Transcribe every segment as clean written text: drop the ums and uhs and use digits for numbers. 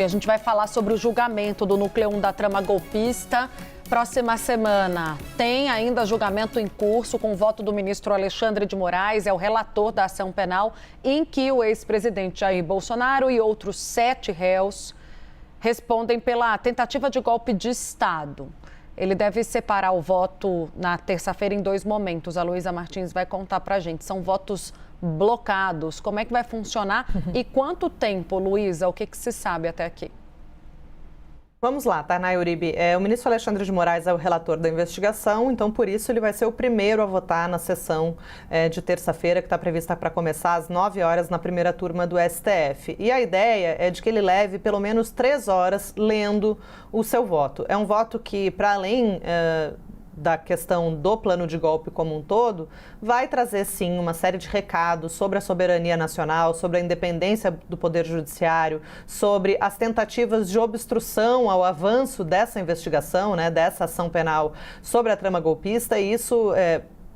A gente vai falar sobre o julgamento do núcleo 1 da trama golpista. Próxima semana tem ainda julgamento em curso com o voto do ministro Alexandre de Moraes, é o relator da ação penal, em que o ex-presidente Jair Bolsonaro e outros 7 réus respondem pela tentativa de golpe de Estado. Ele deve separar o voto na terça-feira em 2 momentos. A Luísa Martins vai contar pra gente. São votos blocados. Como é que vai funcionar? E quanto tempo, Luísa? O que se sabe até aqui? Vamos lá, Tainá Uribe. O ministro Alexandre de Moraes é o relator da investigação, então por isso ele vai ser o primeiro a votar na sessão de terça-feira, que está prevista para começar às 9 horas na primeira turma do STF. E a ideia é de que ele leve pelo menos 3 horas lendo o seu voto. É um voto que, para além da questão do plano de golpe como um todo, vai trazer sim uma série de recados sobre a soberania nacional, sobre a independência do Poder Judiciário, sobre as tentativas de obstrução ao avanço dessa investigação, dessa ação penal sobre a trama golpista, e isso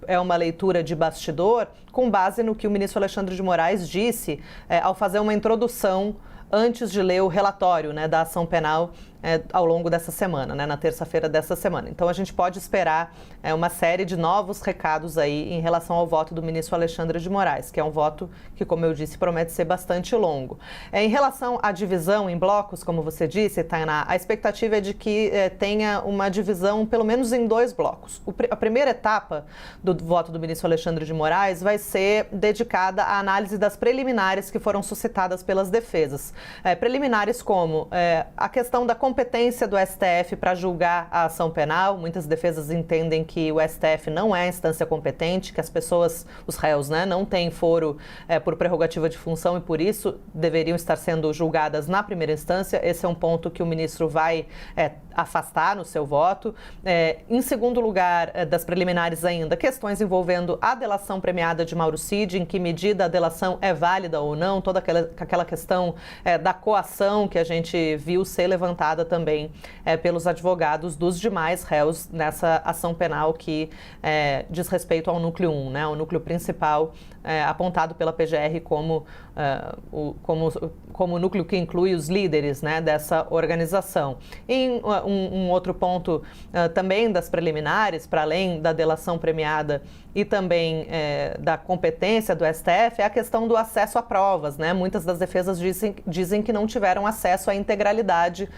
é uma leitura de bastidor com base no que o ministro Alexandre de Moraes disse ao fazer uma introdução antes de ler o relatório da ação penal ao longo dessa semana, na terça-feira dessa semana. Então, a gente pode esperar uma série de novos recados aí em relação ao voto do ministro Alexandre de Moraes, que é um voto que, como eu disse, promete ser bastante longo. Em relação à divisão em blocos, como você disse, Tainá, a expectativa é de que tenha uma divisão pelo menos em 2 blocos. A primeira etapa do voto do ministro Alexandre de Moraes vai ser dedicada à análise das preliminares que foram suscitadas pelas defesas. Preliminares como a questão da competência do STF para julgar a ação penal. Muitas defesas entendem que o STF não é a instância competente, que as pessoas, os réus, não têm foro por prerrogativa de função e por isso deveriam estar sendo julgadas na primeira instância. Esse é um ponto que o ministro vai afastar no seu voto. Em segundo lugar, das preliminares ainda, questões envolvendo a delação premiada de Mauro Cid, em que medida a delação é válida ou não, toda aquela questão da coação que a gente viu ser levantada também pelos advogados dos demais réus nessa ação penal que diz respeito ao núcleo 1, o núcleo principal apontado pela PGR como o núcleo que inclui os líderes dessa organização. Em um outro ponto também das preliminares, para além da delação premiada e também da competência do STF, é a questão do acesso a provas. Muitas das defesas dizem que não tiveram acesso à integralidade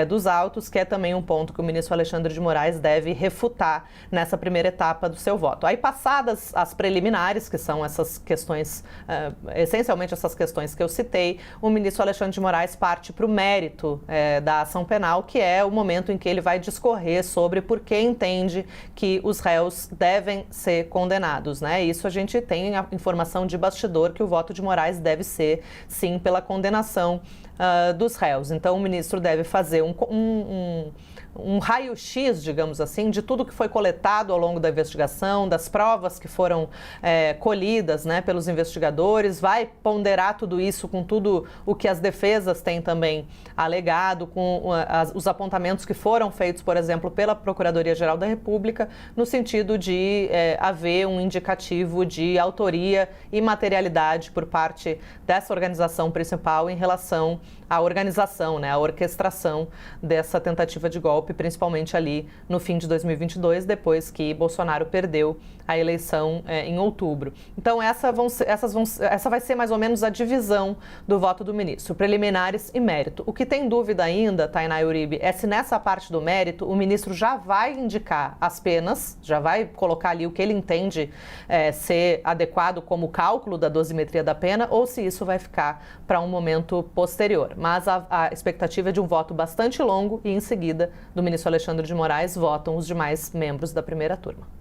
dos autos, que é também um ponto que o ministro Alexandre de Moraes deve refutar nessa primeira etapa do seu voto. Aí, passadas as preliminares, que são essas questões, essencialmente essas questões que eu citei, o ministro Alexandre de Moraes parte para o mérito da ação penal, que é o momento em que ele vai discorrer sobre por que entende que os réus devem ser condenados. Isso a gente tem a informação de bastidor que o voto de Moraes deve ser, sim, pela condenação dos réus. Então, o ministro deve fazer um raio-x, digamos assim, de tudo que foi coletado ao longo da investigação, das provas que foram colhidas pelos investigadores, vai ponderar tudo isso com tudo o que as defesas têm também alegado, com os apontamentos que foram feitos, por exemplo, pela Procuradoria-Geral da República, no sentido de haver um indicativo de autoria e materialidade por parte dessa organização principal em relação à organização, a orquestração dessa tentativa de golpe, principalmente ali no fim de 2022, depois que Bolsonaro perdeu a eleição em outubro. Então, essa vai ser mais ou menos a divisão do voto do ministro, preliminares e mérito. O que tem dúvida ainda, Tainá Uribe, é se nessa parte do mérito o ministro já vai indicar as penas, já vai colocar ali o que ele entende ser adequado como cálculo da dosimetria da pena, ou se isso vai ficar para um momento posterior. Mas a expectativa é de um voto bastante longo e, em seguida, do ministro Alexandre de Moraes, votam os demais membros da primeira turma.